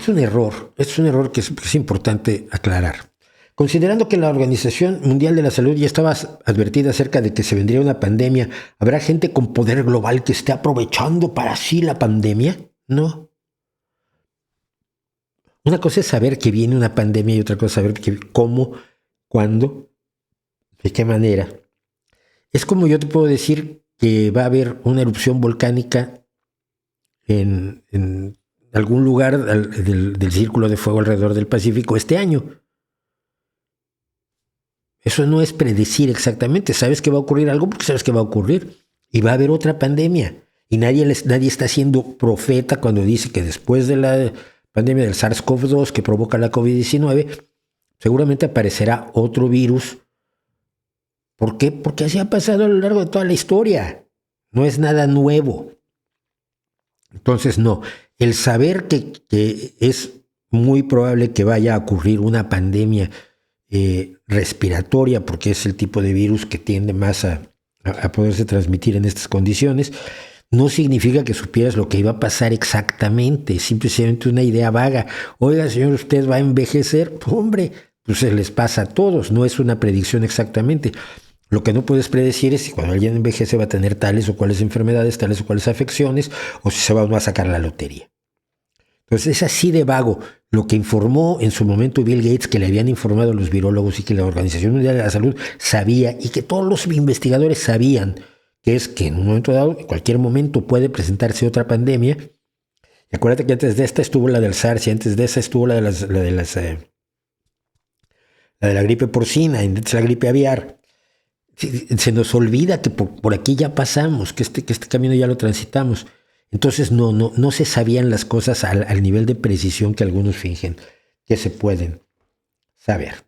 es un error que es importante aclarar. Considerando que la Organización Mundial de la Salud ya estaba advertida acerca de que se vendría una pandemia, ¿habrá gente con poder global que esté aprovechando para sí la pandemia? No. Una cosa es saber que viene una pandemia y otra cosa es saber cómo, cuándo, de qué manera. Es como yo te puedo decir que va a haber una erupción volcánica en algún lugar del círculo de fuego alrededor del Pacífico este año. Eso no es predecir exactamente. Sabes que va a ocurrir algo porque sabes que va a ocurrir. Y va a haber otra pandemia. Y nadie está siendo profeta cuando dice que después de la pandemia del SARS-CoV-2 que provoca la COVID-19, seguramente aparecerá otro virus. ¿Por qué? Porque así ha pasado a lo largo de toda la historia. No es nada nuevo. Entonces, no. El saber que es muy probable que vaya a ocurrir una pandemia respiratoria, porque es el tipo de virus que tiende más a poderse transmitir en estas condiciones, no significa que supieras lo que iba a pasar exactamente, es simplemente una idea vaga. Oiga, señor, usted va a envejecer. Hombre, pues se les pasa a todos, no es una predicción exactamente. Lo que no puedes predecir es si cuando alguien envejece va a tener tales o cuales enfermedades, tales o cuales afecciones, o si se va o no a sacar la lotería. Entonces es así de vago. Lo que informó en su momento Bill Gates, que le habían informado a los virólogos y que la Organización Mundial de la Salud sabía y que todos los investigadores sabían, que es que en un momento dado, en cualquier momento puede presentarse otra pandemia. Y acuérdate que antes de esta estuvo la del SARS y antes de esa estuvo la de la gripe porcina, antes la gripe aviar. Se nos olvida que por aquí ya pasamos, que este camino ya lo transitamos. Entonces no se sabían las cosas al nivel de precisión que algunos fingen que se pueden saber.